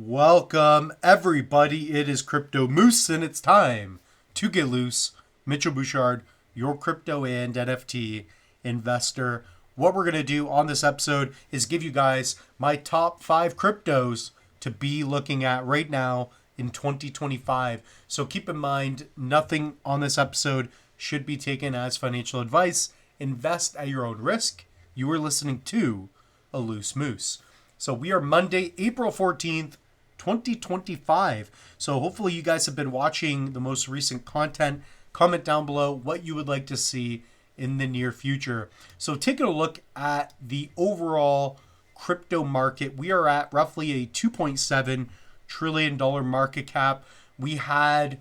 Welcome, everybody. It is Crypto Moose, and it's time to get loose. Mitchell Bouchard, your crypto and NFT investor. What we're going to do on this episode is give you guys my top 5 cryptos to be looking at right now in 2025. So keep in mind, nothing on this episode should be taken as financial advice. Invest at your own risk. You are listening to A Loose Moose. So we are Monday, April 14th, 2025. So hopefully you guys have been watching the most recent content. Comment down below what you would like to see in the near future. So taking a look at the overall crypto market, we are at roughly a $2.7 trillion market cap. We had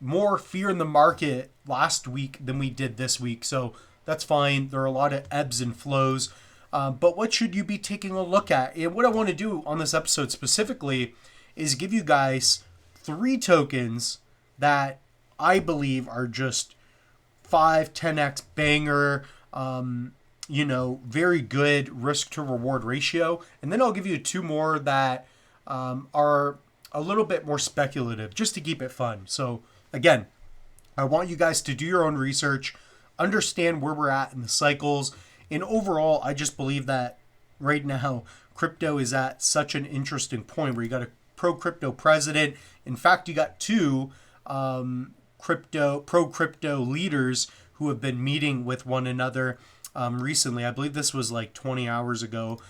more fear in the market last week than we did this week. So that's fine. There are a lot of ebbs and flows. But what should you be taking a look at? And what I want to do on this episode specifically is give you guys 3 tokens that I believe are just 5-10x banger, very good risk to reward ratio. And then I'll give you 2 more that are a little bit more speculative just to keep it fun. So again, I want you guys to do your own research, understand where we're at in the cycles. And overall, I just believe that right now, crypto is at such an interesting point where you got a pro-crypto president. In fact, you got 2 pro-crypto leaders who have been meeting with one another recently. I believe this was like 20 hours ago.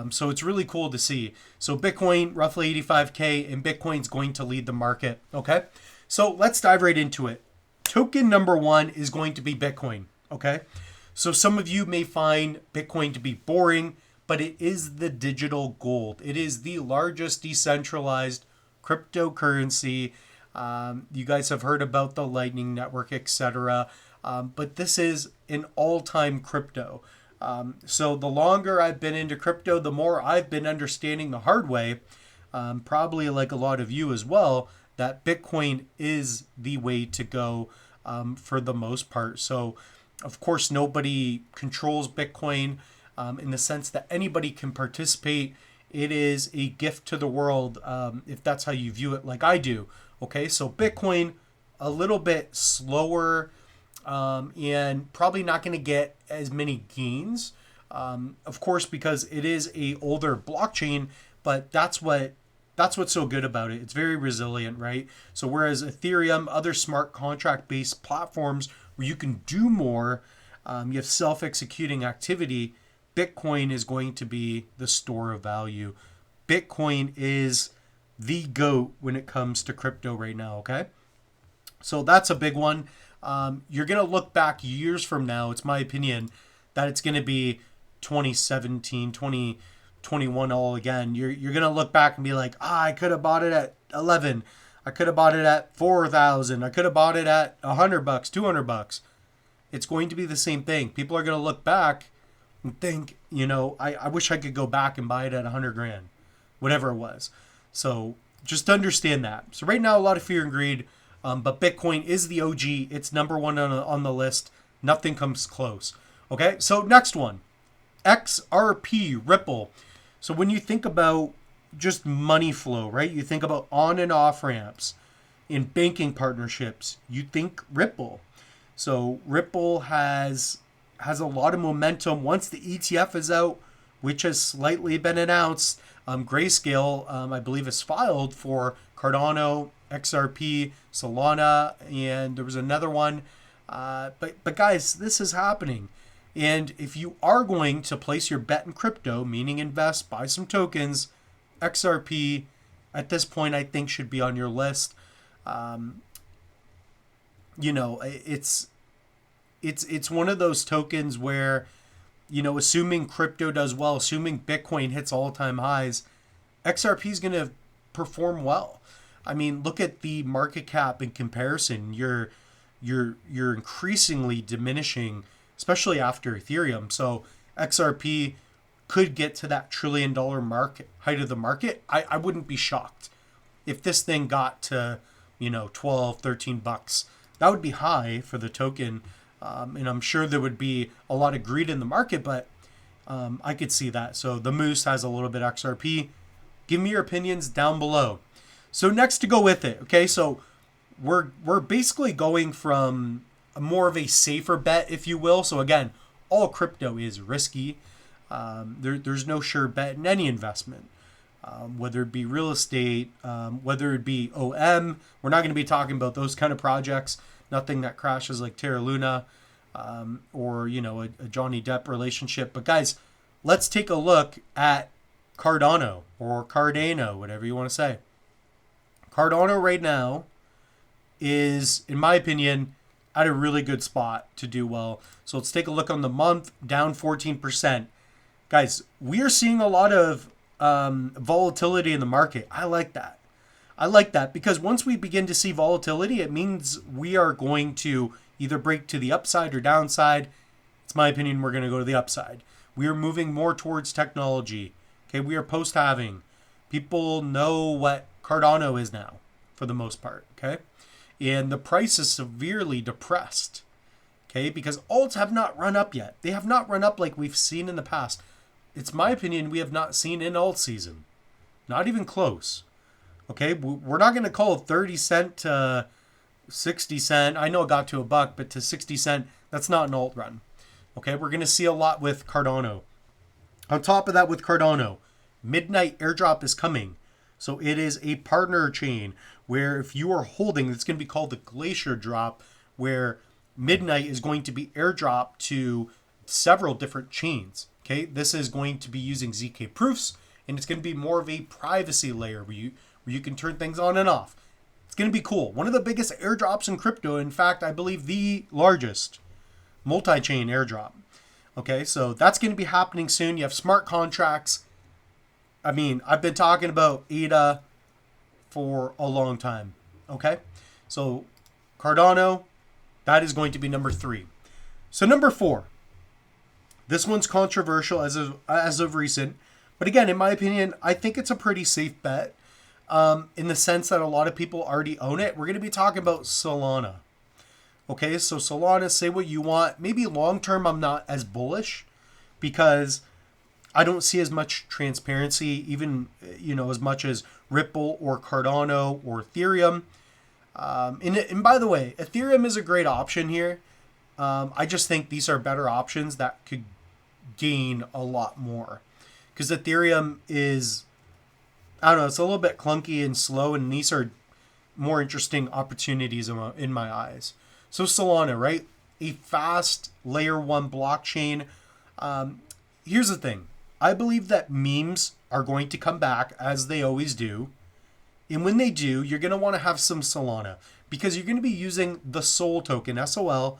So it's really cool to see. So Bitcoin, roughly 85K, and Bitcoin's going to lead the market. Okay, so let's dive right into it. Token number 1 is going to be Bitcoin. Okay. So some of you may find Bitcoin to be boring, but it is the digital gold. It is the largest decentralized cryptocurrency. You guys have heard about the Lightning Network, etc. But this is an all-time crypto. So the longer I've been into crypto, the more I've been understanding the hard way, probably like a lot of you as well, that Bitcoin is the way to go for the most part. So of course, nobody controls Bitcoin in the sense that anybody can participate. It is a gift to the world if that's how you view it, like I do. Okay, so Bitcoin, a little bit slower and probably not going to get as many gains. Of course, because it is a older blockchain, but that's what's so good about it. It's very resilient, right? So whereas Ethereum, other smart contract-based platforms where you can do more, you have self-executing activity, Bitcoin is going to be the store of value. Bitcoin is the GOAT when it comes to crypto right now, okay? So that's a big one. You're going to look back years from now, it's my opinion, that it's going to be 2017, 2021 all again. You're going to look back and be like, I could have bought it at 11. I could have bought it at 4,000. I could have bought it at $100, $200. It's going to be the same thing. People are going to look back and think, I wish I could go back and buy it at 100 grand, whatever it was. So just understand that. So right now, a lot of fear and greed, but Bitcoin is the OG. It's number 1 on the list. Nothing comes close. Okay, so next one, XRP, Ripple. So when you think about just money flow, right? You think about on and off ramps in banking partnerships. You think Ripple. So Ripple has a lot of momentum once the ETF is out, which has slightly been announced. Grayscale, I believe, is filed for Cardano, XRP, Solana, and there was another one. But guys, this is happening. And if you are going to place your bet in crypto, meaning invest, buy some tokens, XRP at this point I think should be on your list. It's one of those tokens where, assuming crypto does well, assuming Bitcoin hits all-time highs, XRP is going to perform well. I mean, look at the market cap in comparison. You're increasingly diminishing, especially after Ethereum. So XRP could get to that $1 trillion height of the market. I wouldn't be shocked if this thing got to, $12, $13. That would be high for the token. And I'm sure there would be a lot of greed in the market, but I could see that. So the Moose has a little bit XRP. Give me your opinions down below. So next to go with it, okay? So we're basically going from more of a safer bet, if you will. So again, all crypto is risky. There's no sure bet in any investment, whether it be real estate, whether it be OM. We're not going to be talking about those kind of projects. Nothing that crashes like Terra Luna, or a Johnny Depp relationship. But guys, let's take a look at Cardano or Cardano, whatever you want to say. Cardano right now is, in my opinion, at a really good spot to do well. So let's take a look on the month, down 14%. Guys, we are seeing a lot of volatility in the market. I like that. I like that because once we begin to see volatility, it means we are going to either break to the upside or downside. It's my opinion we're going to go to the upside. We are moving more towards technology. Okay, we are post-halving. People know what Cardano is now, for the most part, okay? And the price is severely depressed, okay? Because alts have not run up yet. They have not run up like we've seen in the past. It's my opinion we have not seen in alt season. Not even close, okay? We're not going to call 30 cent to 60 cent. I know it got to $1, but to 60 cent, that's not an alt run, okay? We're going to see a lot with Cardano. On top of that, with Cardano, midnight airdrop is coming. So it is a partner chain where if you are holding, it's going to be called the Glacier Drop, where midnight is going to be airdropped to several different chains. Okay, this is going to be using ZK proofs, and it's going to be more of a privacy layer where you can turn things on and off. It's going to be cool. One of the biggest airdrops in crypto. In fact, I believe the largest multi-chain airdrop. Okay, so that's going to be happening soon. You have smart contracts. I mean, I've been talking about ADA for a long time. Okay, so Cardano, that is going to be number 3. So number 4, this one's controversial as of recent, but again, in my opinion, I think it's a pretty safe bet. In the sense that a lot of people already own it. We're going to be talking about Solana. Okay, so Solana, say what you want. Maybe long term I'm not as bullish because I don't see as much transparency, even as much as Ripple or Cardano or Ethereum. And by the way, Ethereum is a great option here. I just think these are better options that could gain a lot more because Ethereum is, I don't know, it's a little bit clunky and slow, and these are more interesting opportunities in my eyes. So Solana, right? A fast layer 1 blockchain. Here's the thing. I believe that memes are going to come back as they always do. And when they do, you're going to want to have some Solana because you're going to be using the Sol token, SOL.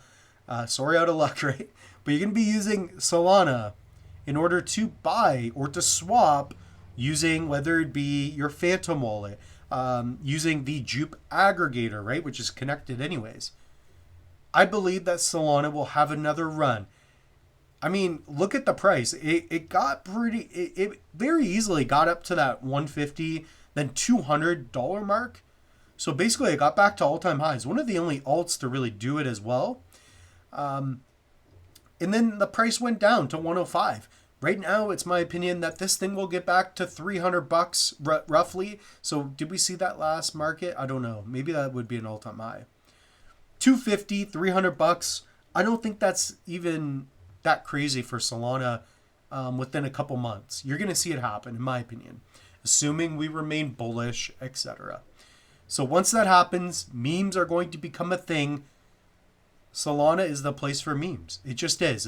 Sorry, out of luck, right? But you're going to be using Solana in order to buy or to swap using whether it be your Phantom wallet, using the Jupe aggregator, right? Which is connected anyways. I believe that Solana will have another run. I mean, look at the price. It got pretty, it very easily got up to that $150, then $200 mark. So basically it got back to all-time highs. One of the only alts to really do it as well. And then the price went down to 105. Right now, it's my opinion that this thing will get back to $300 roughly. So did we see that last market? I don't know. Maybe that would be an all-time high. 250, $300. I don't think that's even that crazy for Solana within a couple months. You're going to see it happen, in my opinion, assuming we remain bullish, etc. So once that happens, memes are going to become a thing. Solana is the place for memes. It just is.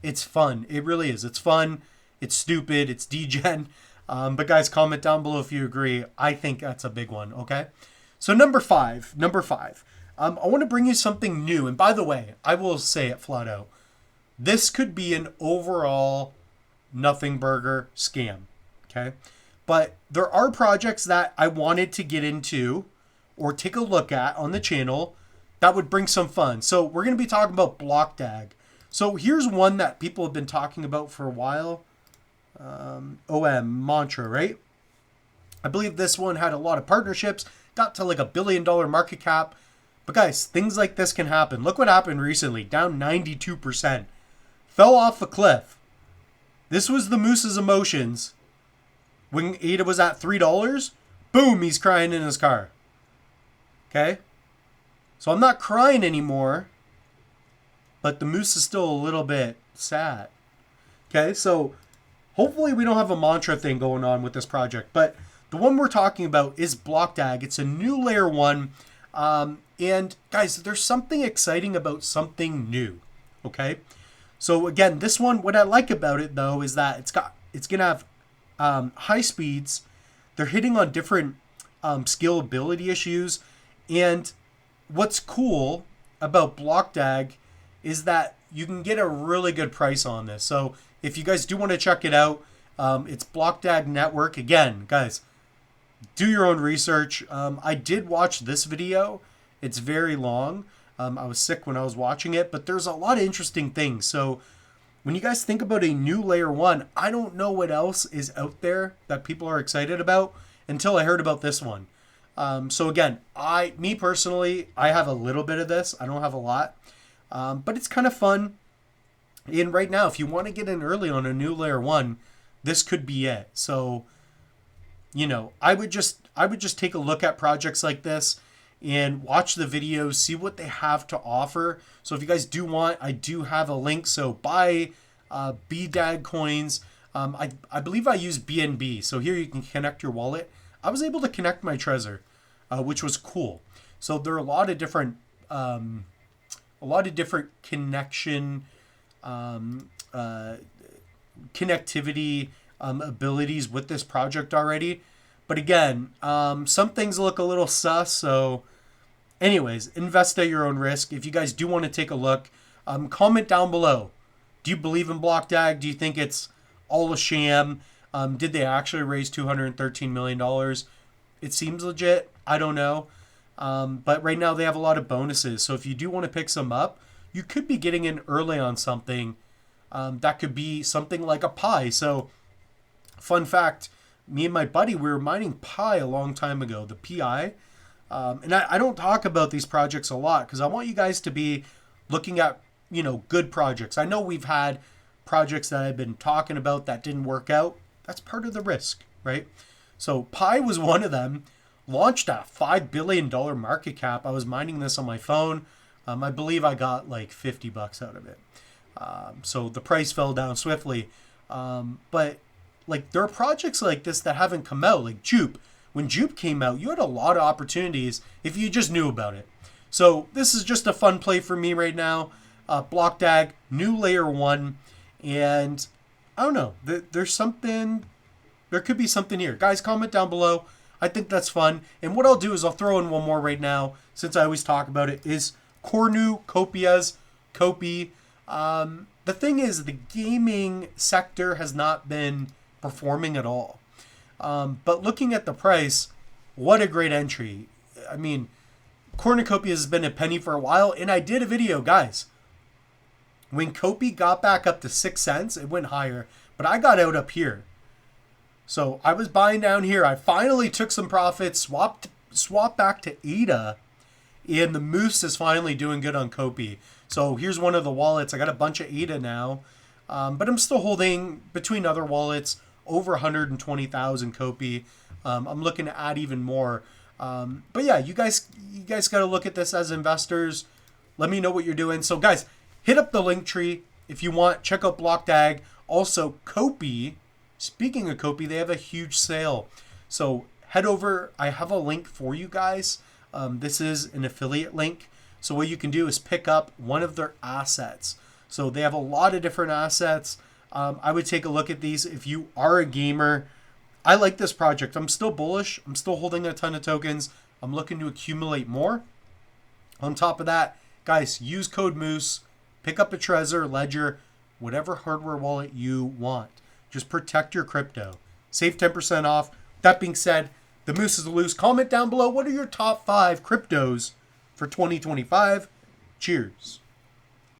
It's fun. It really is. It's fun. It's stupid. It's degen. But guys, comment down below if you agree. I think that's a big one. Okay. So number five. I want to bring you something new. And by the way, I will say it flat out. This could be an overall nothing burger scam. Okay. But there are projects that I wanted to get into or take a look at on the channel that would bring some fun. So we're going to be talking about BlockDAG. So here's one that people have been talking about for a while. OM, Mantra, right? I believe this one had a lot of partnerships, got to like $1 billion market cap. But guys, things like this can happen. Look what happened recently, down 92%. Fell off a cliff. This was the Moose's emotions. When ADA was at $3, boom, he's crying in his car. Okay? So I'm not crying anymore, but the moose is still a little bit sad. Okay? So hopefully we don't have a mantra thing going on with this project, but the one we're talking about is BlockDAG. It's a new layer 1. And guys, there's something exciting about something new. Okay? So again, this one, what I like about it though is that it's gonna have high speeds. They're hitting on different scalability issues, and what's cool about BlockDAG is that you can get a really good price on this. So if you guys do want to check it out, it's BlockDAG Network. Again, guys, do your own research. I did watch this video. It's very long. I was sick when I was watching it, but there's a lot of interesting things. So when you guys think about a new layer 1, I don't know what else is out there that people are excited about until I heard about this one. So again, me personally, I have a little bit of this. I don't have a lot, but it's kind of fun. And right now, if you want to get in early on a new layer 1, this could be it. So, you know, I would just take a look at projects like this and watch the videos, see what they have to offer. So if you guys do want, I do have a link. So buy BDAG coins. I believe I use BNB. So here you can connect your wallet. I was able to connect my Trezor, which was cool. So there are a lot of different connection, connectivity abilities with this project already. But again, some things look a little sus. So anyways, invest at your own risk. If you guys do want to take a look, comment down below. Do you believe in BlockDAG? Do you think it's all a sham? Did they actually raise $213 million? It seems legit. I don't know. But right now they have a lot of bonuses. So if you do want to pick some up, you could be getting in early on something. That could be something like a Pi. So fun fact, me and my buddy, we were mining Pi a long time ago, the PI. And I don't talk about these projects a lot because I want you guys to be looking at, you know, good projects. I know we've had projects that I've been talking about that didn't work out. That's part of the risk, right? So Pi was one of them. Launched at $5 billion market cap. I was mining this on my phone. I believe I got like $50 out of it. So the price fell down swiftly. But like there are projects like this that haven't come out, like Jupe. When Jupe came out, you had a lot of opportunities if you just knew about it. So this is just a fun play for me right now. BlockDAG, new layer 1, and I don't know. There's something. There could be something here. Guys, comment down below. I think that's fun. And what I'll do is I'll throw in one more right now, since I always talk about it, is Cornucopias, COPI. The thing is, the gaming sector has not been performing at all. But looking at the price, what a great entry. I mean, Cornucopias has been a penny for a while, and I did a video, guys. When COPI got back up to 6 cents, it went higher, but I got out up here. So I was buying down here. I finally took some profits, swapped back to ADA, and the Moose is finally doing good on COPI. So here's one of the wallets. I got a bunch of ADA now, but I'm still holding, between other wallets, over 120,000 COPI. I'm looking to add even more. But yeah, you guys got to look at this as investors. Let me know what you're doing. So guys, hit up the link tree if you want. Check out BlockDAG. Also, COPI. Speaking of COPI, they have a huge sale. So head over. I have a link for you guys. This is an affiliate link. So what you can do is pick up one of their assets. So they have a lot of different assets. I would take a look at these if you are a gamer. I like this project. I'm still bullish. I'm still holding a ton of tokens. I'm looking to accumulate more. On top of that, guys, use code Moose. Pick up a Trezor, Ledger, whatever hardware wallet you want. Just protect your crypto. Save 10% off. That being said, the Moose is loose. Comment down below, what are your top 5 cryptos for 2025? Cheers.